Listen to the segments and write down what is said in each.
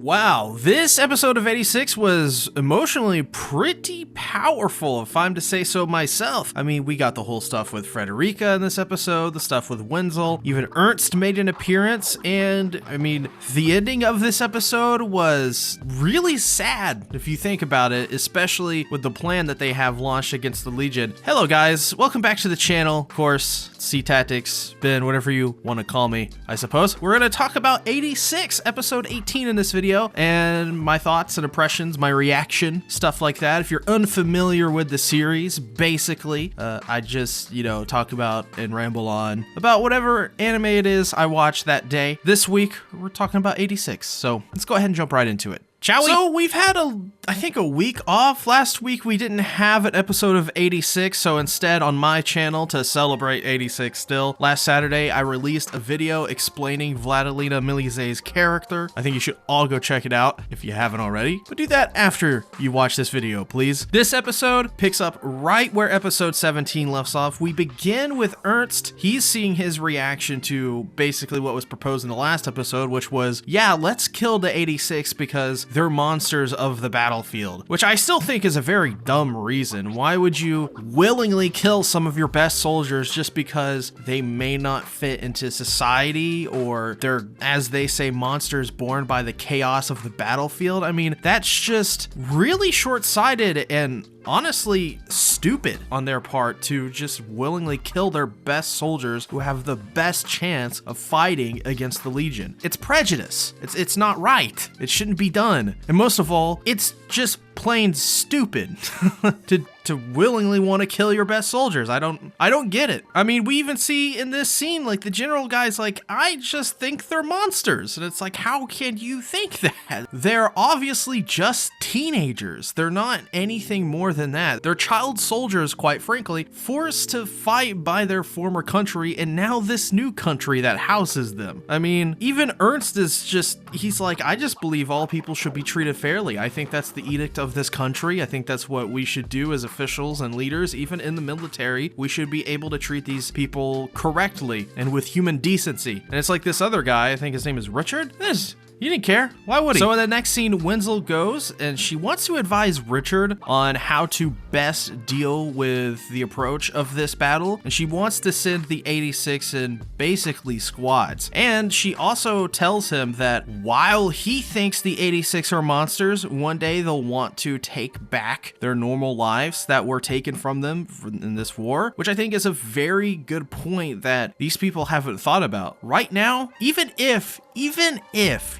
Wow, this episode of 86 was emotionally pretty powerful, if I'm to say so myself. I mean, we got the whole stuff with Frederica in this episode, the stuff with Wenzel, even Ernst made an appearance, and I mean, the ending of this episode was really sad if you think about it, especially with the plan that they have launched against the Legion. Hello guys, welcome back to the channel. Of course, SeaTactics, Ben, whatever you want to call me, I suppose. We're going to talk about 86, episode 18 in this video, and my thoughts and impressions, my reaction, stuff like that. If you're unfamiliar with the series, basically, I just, talk about and ramble on about whatever anime it is I watched that day. This week, we're talking about 86, so let's go ahead and jump right into it. Shall we? So we've had I think a week off. Last week we didn't have an episode of 86, so instead on my channel to celebrate 86 still, last Saturday I released a video explaining Vladilena Milize's character. I think you should all go check it out if you haven't already, but do that after you watch this video, please. This episode picks up right where episode 17 left off. We begin with Ernst. He's seeing his reaction to basically what was proposed in the last episode, which was, yeah, let's kill the 86 because they're monsters of the battlefield, which I still think is a very dumb reason. Why would you willingly kill some of your best soldiers just because they may not fit into society, or they're, as they say, monsters born by the chaos of the battlefield? I mean, that's just really short-sighted and honestly stupid on their part to just willingly kill their best soldiers who have the best chance of fighting against the Legion. It's prejudice. It's not right. It shouldn't be done. And most of all, it's just plain stupid to willingly want to kill your best soldiers. I don't get it. I mean, we even see in this scene, like, the general guy's like, I just think they're monsters. And it's like, how can you think that? They're obviously just teenagers. They're not anything more than that. They're child soldiers, quite frankly, forced to fight by their former country and now this new country that houses them. I mean, even Ernst is just, he's like, I just believe all people should be treated fairly. I think that's the edict of this country. I think that's what we should do as officials and leaders. Even in the military, we should be able to treat these people correctly and with human decency. And it's like this other guy, I think his name is Richard. He didn't care. Why would he? So in the next scene, Wenzel goes and she wants to advise Richard on how to best deal with the approach of this battle. And she wants to send the 86 in basically squads. And she also tells him that while he thinks the 86 are monsters, one day they'll want to take back their normal lives that were taken from them in this war, which I think is a very good point that these people haven't thought about. Right now, even if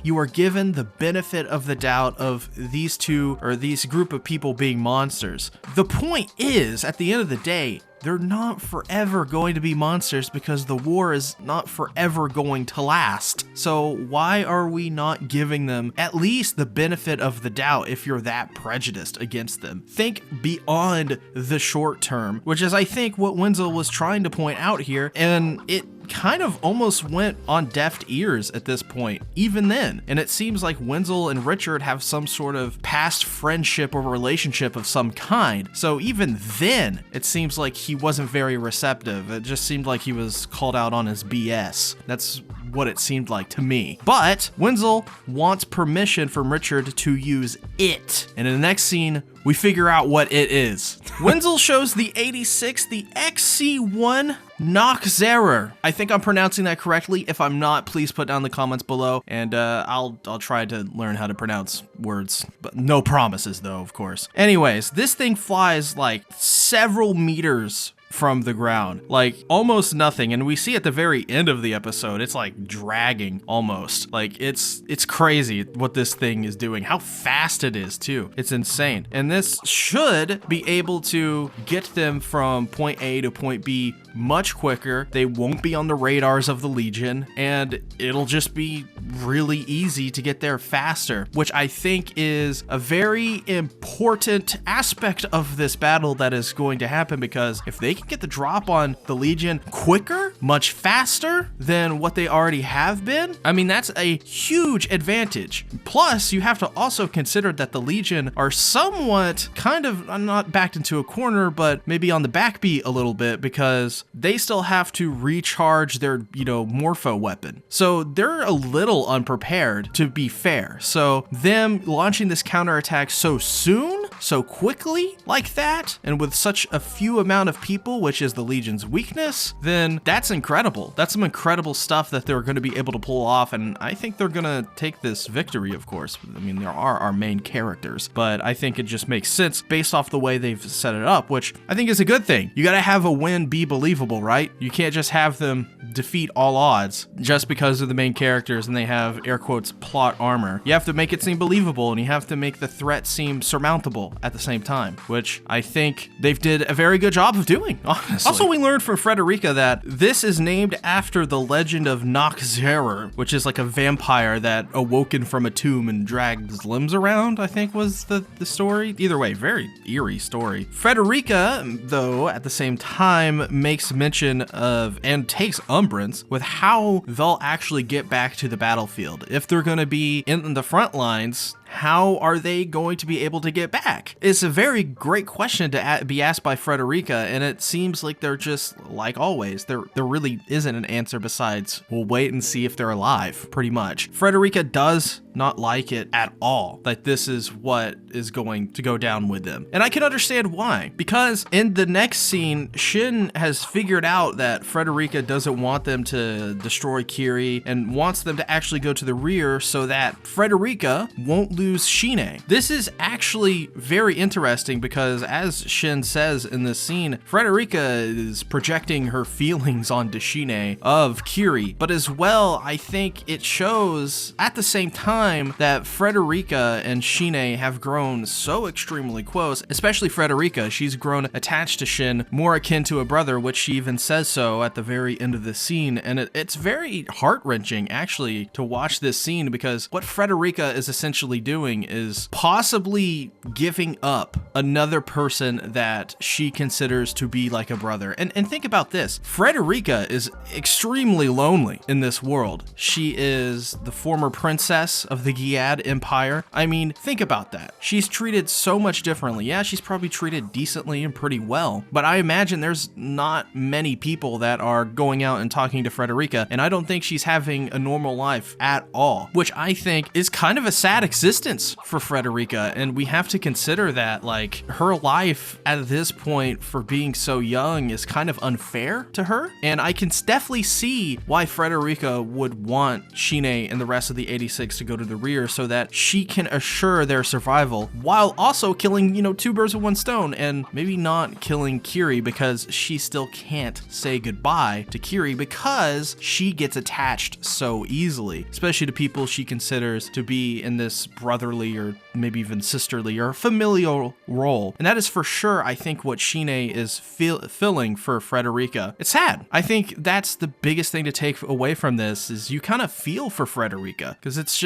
you are given the benefit of the doubt of these two or these group of people being monsters, the point is, at the end of the day, they're not forever going to be monsters because the war is not forever going to last. So why are we not giving them at least the benefit of the doubt if you're that prejudiced against them? Think beyond the short term, which is, I think, what Wenzel was trying to point out here, and it kind of almost went on deaf ears at this point, even then. And it seems like Wenzel and Richard have some sort of past friendship or relationship of some kind. So even then, it seems like he wasn't very receptive. It just seemed like he was called out on his BS. That's what it seemed like to me. But Wenzel wants permission from Richard to use it. And in the next scene, we figure out what it is. Wenzel shows the 86 the XC1 NoxZero. I think I'm pronouncing that correctly. If I'm not, please put down in the comments below, and I'll try to learn how to pronounce words, but no promises though, of course. Anyways, this thing flies like several meters from the ground, like almost nothing, and we see at the very end of the episode it's like dragging almost. Like it's crazy what this thing is doing, how fast it is too. It's insane. And this should be able to get them from point A to point B much quicker. They won't be on the radars of the Legion, and it'll just be really easy to get there faster, which I think is a very important aspect of this battle that is going to happen, because if they can get the drop on the Legion quicker, much faster than what they already have been, I mean, that's a huge advantage. Plus, you have to also consider that the Legion are somewhat kind of not backed into a corner, but maybe on the backbeat a little bit, because they still have to recharge their, morpho weapon. So they're a little little unprepared, to be fair. So them launching this counterattack so soon, so quickly like that, and with such a few amount of people, which is the Legion's weakness, then that's incredible. That's some incredible stuff that they're going to be able to pull off, and I think they're going to take this victory, of course. I mean, there are our main characters, but I think it just makes sense based off the way they've set it up, which I think is a good thing. You got to have a win be believable, right? You can't just have them defeat all odds just because of the main characters and they have, air quotes, plot armor. You have to make it seem believable, and you have to make the threat seem surmountable at the same time, which I think they've did a very good job of doing, honestly. Also, we learned from Frederica that this is named after the legend of NoxZero, which is like a vampire that awoken from a tomb and dragged his limbs around, I think was the story. Either way, very eerie story. Frederica, though, at the same time makes mention of and takes umbrance with how they'll actually get back to the battlefield. If they're going to be in the front lines, how are they going to be able to get back? It's a very great question to be asked by Frederica, and it seems like they're just, like always, there really isn't an answer besides, we'll wait and see if they're alive, pretty much. Frederica does not like it at all, that this is what is going to go down with them. And I can understand why, because in the next scene, Shin has figured out that Frederica doesn't want them to destroy Kiri and wants them to actually go to the rear so that Frederica won't lose Shine. This is actually very interesting because, as Shin says in this scene, Frederica is projecting her feelings onto Shine of Kiri, but as well, I think it shows at the same time that Frederica and Shine have grown so extremely close, especially Frederica. She's grown attached to Shin, more akin to a brother, which she even says so at the very end of the scene, and it's very heart-wrenching actually to watch this scene, because what Frederica is essentially doing is possibly giving up another person that she considers to be like a brother. And think about this. Frederica is extremely lonely in this world. She is the former princess of the Giad Empire. I mean, think about that. She's treated so much differently. Yeah, she's probably treated decently and pretty well, but I imagine there's not many people that are going out and talking to Frederica, and I don't think she's having a normal life at all, which I think is kind of a sad existence for Frederica. And we have to consider that, like, her life at this point for being so young is kind of unfair to her. And I can definitely see why Frederica would want Shine and the rest of the 86 to go to the rear so that she can assure their survival while also killing, two birds with one stone, and maybe not killing Kiri, because she still can't say goodbye to Kiri because she gets attached so easily, especially to people she considers to be in this brotherly or maybe even sisterly or familial role. And that is for sure, I think, what Shine is filling for Frederica. It's sad. I think that's the biggest thing to take away from this, is you kind of feel for Frederica, because it's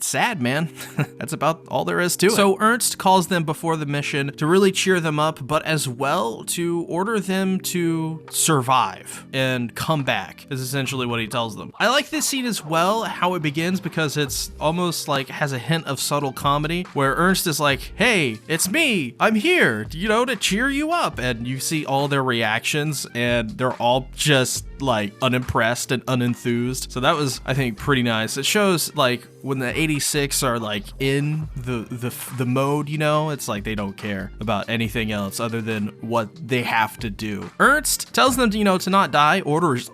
sad, man. That's about all there is to it. So Ernst calls them before the mission to really cheer them up, but as well to order them to survive and come back, is essentially what he tells them. I like this scene as well, how it begins, because it's almost like has a hint of subtle comedy, where Ernst is like, hey, it's me, I'm here, to cheer you up. And you see all their reactions, and they're all just like unimpressed and unenthused. So that was, I think, pretty nice. It shows like when the 86 are like in the mode, it's like they don't care about anything else other than what they have to do. Ernst tells them to not die, orders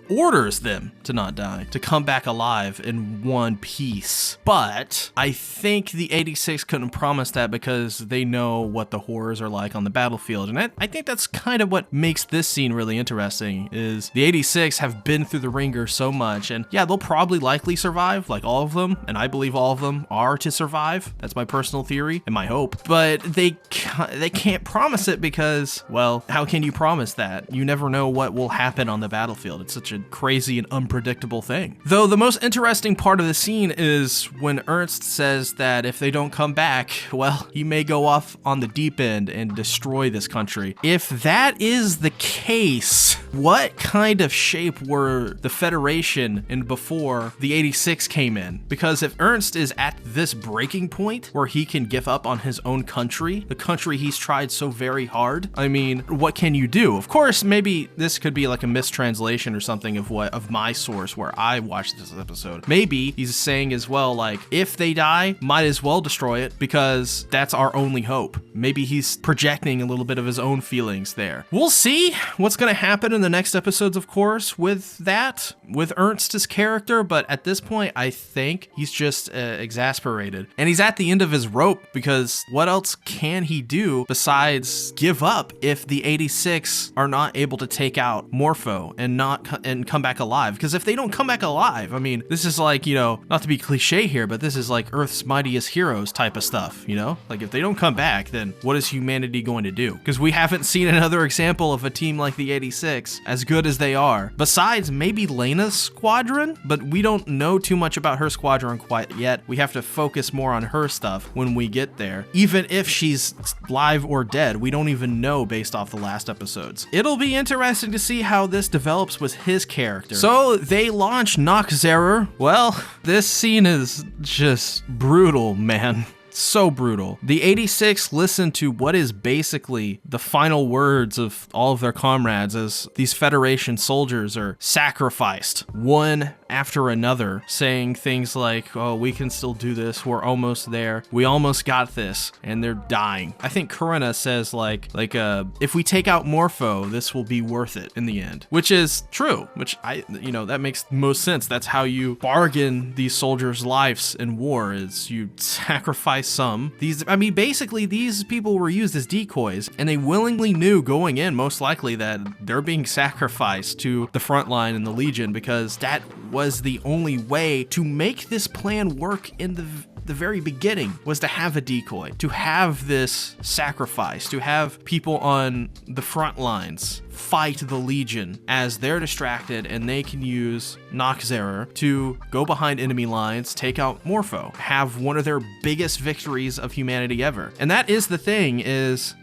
them to not die, to come back alive in one piece. But I think the 86 couldn't promise that, because they know what the horrors are like on the battlefield. And I think that's kind of what makes this scene really interesting, is the 86 have been through the ringer so much, and yeah, they'll probably likely survive, like all of them, and I believe all of them are to survive. That's my personal theory and my hope, but they can't promise it, because, well, how can you promise that? You never know what will happen on the battlefield. It's such a crazy and unpredictable thing. Though the most interesting part of the scene is when Ernst says that if they don't come back, well, he may go off on the deep end and destroy this country. If that is the case, what kind of shape shape were the Federation and before the 86 came in. Because if Ernst is at this breaking point where he can give up on his own country, the country he's tried so very hard, I mean, what can you do? Of course, maybe this could be like a mistranslation or something of my source where I watched this episode. Maybe he's saying as well, like, if they die, might as well destroy it because that's our only hope. Maybe he's projecting a little bit of his own feelings there. We'll see what's going to happen in the next episodes, of course, with that, with Ernst's character, but at this point, I think he's just exasperated. And he's at the end of his rope because what else can he do besides give up if the 86 are not able to take out Morpho and come back alive? Because if they don't come back alive, I mean, this is like, you know, not to be cliche here, but this is like Earth's mightiest heroes type of stuff, you know? Like if they don't come back, then what is humanity going to do? Because we haven't seen another example of a team like the 86, as good as they are, besides maybe Lena's squadron, but we don't know too much about her squadron quite yet. We have to focus more on her stuff when we get there. Even if she's live or dead, we don't even know based off the last episodes. It'll be interesting to see how this develops with his character. So they launch NoxZero. Well, this scene is just brutal, man. So brutal. The 86 listen to what is basically the final words of all of their comrades as these Federation soldiers are sacrificed one after another, saying things like, oh, we can still do this, we're almost there, we almost got this, and they're dying. I think Corinna says like if we take out Morpho, this will be worth it in the end, which is true, which that makes most sense. That's how you bargain these soldiers' lives in war, is you sacrifice some. Basically these people were used as decoys, and they willingly knew going in, most likely, that they're being sacrificed to the front line and the Legion, because that was the only way to make this plan work in the very beginning, was to have a decoy, to have this sacrifice, to have people on the front lines fight the Legion as they're distracted, and they can use NoxZero to go behind enemy lines, take out Morpho, have one of their biggest victories of humanity ever. And that is the thing,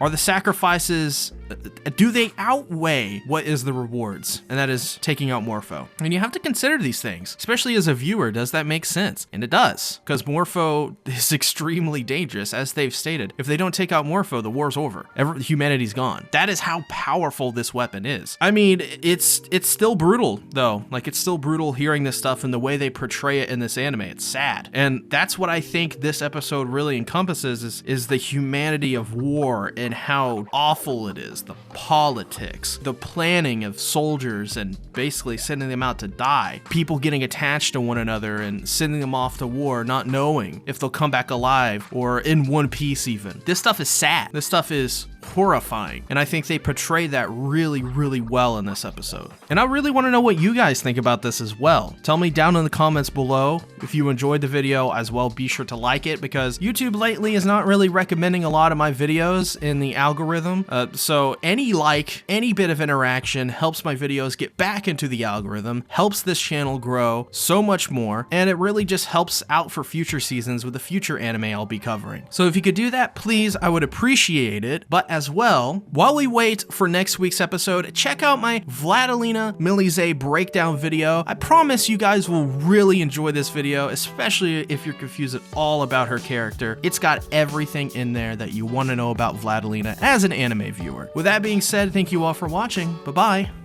are the sacrifices, do they outweigh what is the rewards? And that is taking out Morpho. And you have to consider these things, especially as a viewer. Does that make sense? And it does, because Morpho is extremely dangerous, as they've stated. If they don't take out Morpho, the war's over. Humanity's gone. That is how powerful this weapon is. I mean, it's still brutal though. Like, it's still brutal hearing this stuff and the way they portray it in this anime. It's sad. And that's what I think this episode really encompasses, is the humanity of war and how awful it is. The politics, the planning of soldiers and basically sending them out to die. People getting attached to one another and sending them off to war, not knowing if they'll come back alive or in one piece even. This stuff is sad. This stuff is horrifying. And I think they portray that really, really well in this episode. And I really want to know what you guys think about this as well. Tell me down in the comments below. If you enjoyed the video as well, be sure to like it, because YouTube lately is not really recommending a lot of my videos in the algorithm. So any bit of interaction helps my videos get back into the algorithm, helps this channel grow so much more, and it really just helps out for future seasons with the future anime I'll be covering. So if you could do that, please, I would appreciate it. But as well, while we wait for next week's episode, check out my Vladilena Milize breakdown video. I promise you guys will really enjoy this video, especially if you're confused at all about her character. It's got everything in there that you want to know about Vladilena as an anime viewer. With that being said, thank you all for watching. Bye-bye.